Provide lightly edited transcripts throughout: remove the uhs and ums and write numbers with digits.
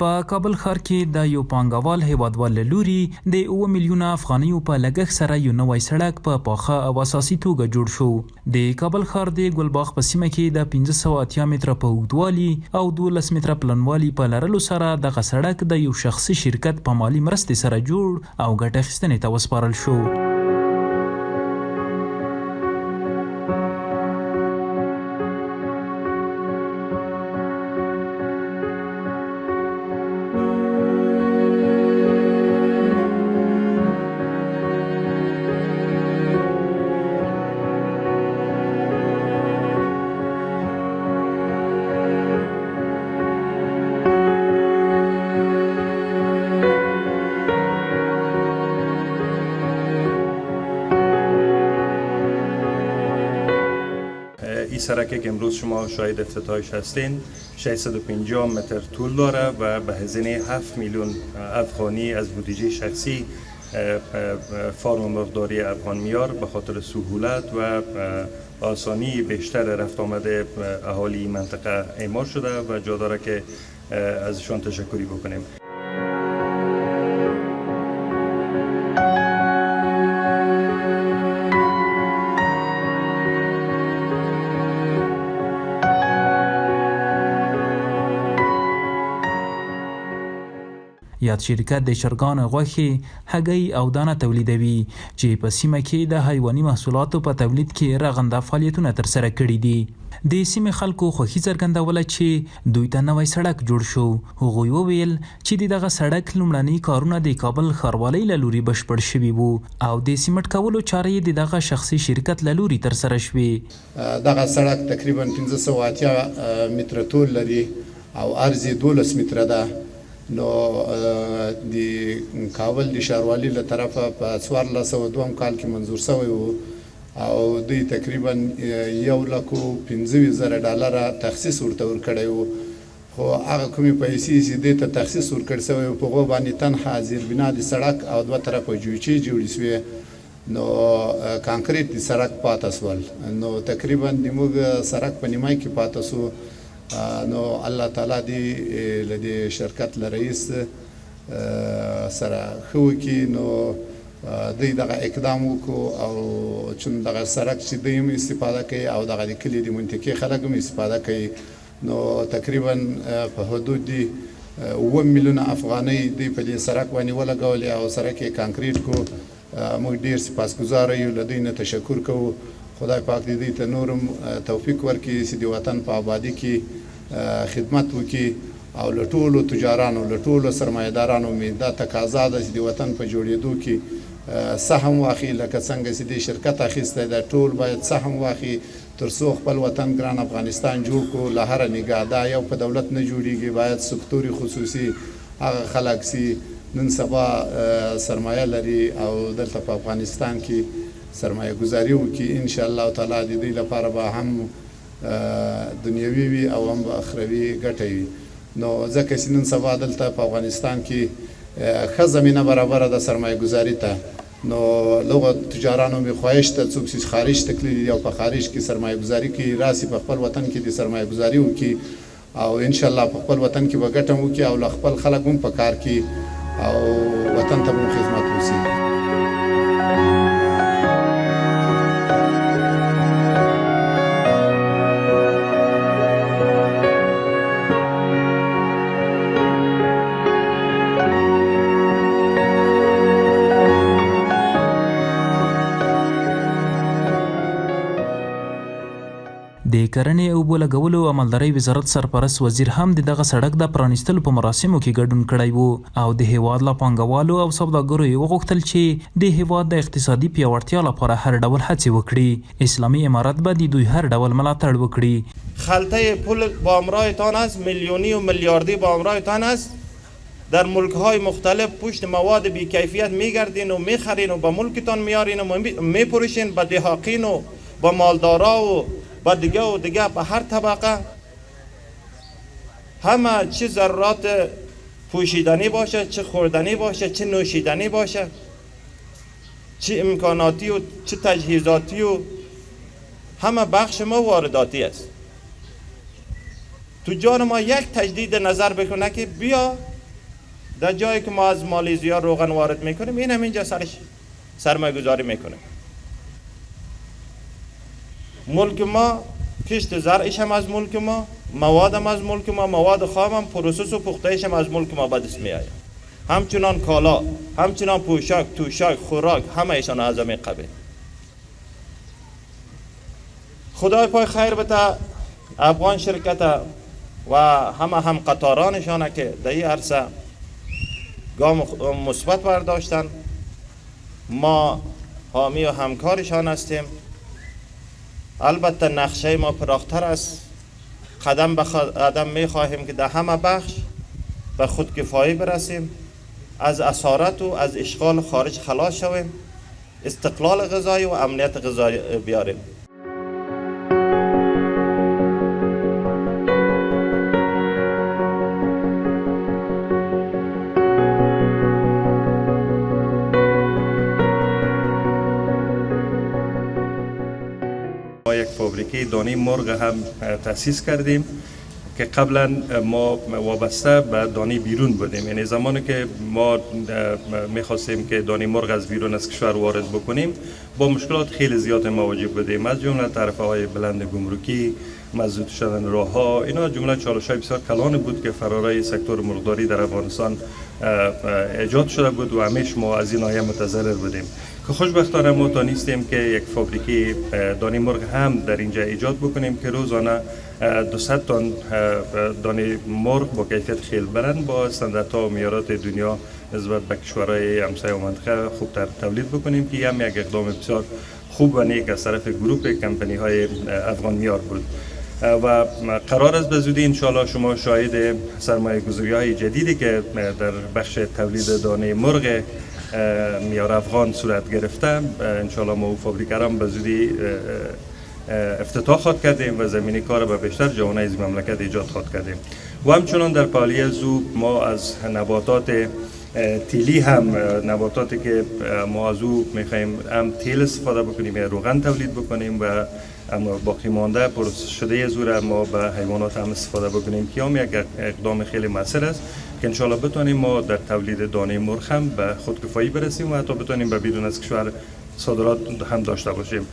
په کابل ښار کې د یو پانګوال هیوادوال له لوري د 7 میلیونه افغانیو په لګښت سره یو نوی سړک په پاخه او اساسي توګه جوړ شو. د کابل ښار د ګلباغ په سیمه کې د 1580 متره په اوږدوالي او 12 متره پلنوالي په لرلو سره دغه سړک د یو شخصي شرکت په مالي مرستې سره جوړ او ګټه اخیستنې ته وسپارل شو. این سرکه که امروز شما شاهد افتتاحش هستین 650 متر طول داره و به هزینه 7 میلیون افغانی از بودجه شخصی فرم مقداری افغان میار به خاطر سهولت و آسانی بیشتر رفت آمده اهالی منطقه اعمال شده و جا داره که ازشان تشکری بکنیم. یاد شرکت د چرګانو غوښې، هګۍ او دانه تولیدوي چې په سیمه کې د حیواني محصولاتو په تولید کې رغنده فعالیتونه ترسره کړي دي. د سیمې خلکو خوښي څرګندوله چې دوی ته نوی سړک جوړ شو. هغوی وویل چې دغه سړک لومړني کارونه د کابل ښاروالۍ له لوري بشپړ شوي وو او د سیمټ کولو چارې د دغه شخصي شرکت له لوري ترسره شوې. دغه سړک تقریبا 1580 متره طول لري او عرض 12 متره ده. نو د کابل د ښاروالۍ له طرفه په 1402 کال کې منظور شوی وو او دوی تقریبا $1,15,000 تخصیص ورته ورکړی وو. خو هغه کومې پیسې چې دې ته تخصیص ورکړی شوی وو په هغو باندې تنها زیربنا د سړک او 2 طرفه جویچې جوړې شوې، نو کانکریټ د سړک پاته شول. نو تقریبا زموږ سړک په نیمای کې پاته شو. نو الله تعالی دې له دې شرکت له رئیس سره ښه وکړي. نو دوی دغه اقدام وکړو او چون دغه سړک چې دوی هم استفاده کوي او دغه د کلي د منطقې خلک هم استفاده کوي، نو تقریبا په حدود د 7 میلیونه افغانۍ دوی په دې سړک باندې ولګولې او سړک یې کانکریټ کو. موږ ډېر سپاسګزاره یو، له دوی نه تشکر کوو. خدای پاک دې دوی ته نورم توفیق ورکړي چې د وطن په آبادي کې خدمت وکړي او له ټولو تجارانو له ټولو سرمایه‌دارانو مې دا تقاضا ده چې د وطن په جوړېدو کې سهم واخلي. لکه څنګه چې دې شرکت اخیستی ده، ټول باید سهم واخلي تر څو خپل وطن ګران افغانستان جوړ کړو. له هره نګاه دا یو په دولت نه جوړېږي، باید سکتوري خصوصي هغه خلک چې نن سبا سرمایه لري او دلته په افغانستان کې سرمایه گذاری وکړي. ان شاء الله تعالی د دوی لپاره به هم دنیوي وي او هم اخروي ګټه وي. نو ځکه چې نن سبا دلته په افغانستان کې ښه زمینه برابره ده سرمایه گذاري ته، نو لغه تجارانو مې خواهش ته څوک چې خارج ته تللي دي او په خارج کې سرمایه گذاري کوي راسي په خپل وطن کې د سرمایه گذاري وکړي او ان شاء الله په خپل وطن کې به ګټه وکړي او له خپل خلک هم په کار کې او وطن ته هم خدمت وکړي. د کرنې او اوبو لګولو او مالدارۍ وزارت سرپرست وزیر هم دغه سړک د پرانیستلو په مراسمو کې ګډون کړی وو او د هیواد له پانګوالو او سوداګرو یې وغوښتل چې د هیواد د اقتصادي پیاوړتیا لپاره هر ډول هڅې وکړي. اسلامي امارت به د دوی هر ډول ملاتړ وکړي. خلطه پول با همراهتان است، میلیونی و میلیاردی با همراهتان است. در ملک‌های مختلف پشت مواد بی‌کیفیت می‌گردین و می‌خرین و به ملکتان میارین و می‌فروشین به دهاقین و به مالدارا و با دیگه و دیگه به هر طبقه. همه چه ضرورات پوشیدنی باشه، چه خوردنی باشه، چه نوشیدنی باشه، چه امکاناتی و چه تجهیزاتی و همه بخش ما وارداتی است. تجار ما یک تجدید نظر بکنه که بیا در جایی که ما از مالزیا روغن وارد میکنیم این هم اینجا سرمایه گذاری میکنیم. ملک ما کشت زرعش هم از ملک ما، مواد هم از ملک ما، مواد خام هم، پروسس و پختهش هم از ملک ما به دست می آید. همچنان کالا، همچنان پوشاک، توشاک، خوراک، همه ایشان از همین قبیل. خدای پای خیر بده افغان شرکت و هم قطارانشان که در این عرصه گام مثبت برداشتن. ما حامی و همکارشان هستیم. البته نقشه ما پراختر است. قدم به قدم می خواهیم که در همه بخش به خودکفایی برسیم، از اسارت و از اشغال خارج خلاص شویم، استقلال غذایی و امنیت غذایی بیاریم. ما یک فابریکه دانه مرغ هم تأسیس کردیم که قبلا ما وابسته به دانه بیرون بودیم. یعنی زمانی که ما میخواستیم که دانه مرغ از بیرون از کشور وارد بکنیم با مشکلات خیلی زیاد مواجه بودیم، از جمله تعرفه های بلند گمرکی، مسدود شدن راه ها. اینا جمله چالش های بسیار کلان بود که فرارای سکتور مرغداری در افغانستان ایجاد شده بود و همیشه ما از این ناحیه متضرر بودیم. که خوشبختانه ما تانستیم که یک فابریکه دانه مرغ هم در اینجا ایجاد بکنیم که روزانه 200 تن دانه مرغ با کیفیت خیلی بلند با استانداردها و معیارات دنیا نسبت به کشورهای همسایه و منطقه خوبتر تولید بکنیم که هم یک اقدام بسیار خوب و نیک از طرف گروپ کمپانی های افغان میار بود. و قرار است به زودی انشاءالله شما شاهد سرمایه گذاری های جدیدی که در بخش تولید دانه مرغ میار افغان صورت گرفته. انشاءالله ما فابریکه را به زودی افتتاح خواهد کردیم و زمینه کار به بیشتر جوانه از مملکت ایجاد خواهد کردیم. و همچنان در پالی زو ما از نباتات تیلی هم نباتاتی که ما از او میخوایم هم تیل استفاده بکنیم یا روغن تولید بکنیم و اما باقی مانده پروسس شده زور ما به حیوانات هم استفاده بکنیم که هم یک اقدام خیلی مؤثر است که انشالله بتونیم ما در تولید دانه مرغ هم به خودکفایی برسیم و حتی بتونیم به بیرون از کشور صادرات هم داشته باشیم.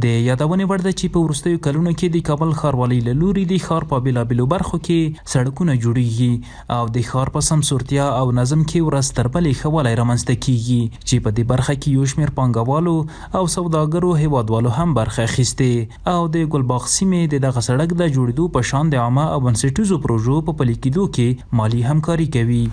د یادونې وړ ده چې په وروستیو کلونو کې د کابل ښاروالۍ له لوري د ښار په بېلابېلو برخو کې سړکونه جوړیږي او د ښار په سمسورتیا او نظم کې ورځ تر بلې ښه والی رامنځته کیږي چې په دې برخه کې یو شمېر پانګوالو او سوداګرو هیوادوالو هم برخه اخیستې او د ګلباغ سیمې د دغه سړک د جوړېدو په شان د عامه او بنسټیزو پروژو په پلي کېدو کې مالي همکاري کوي.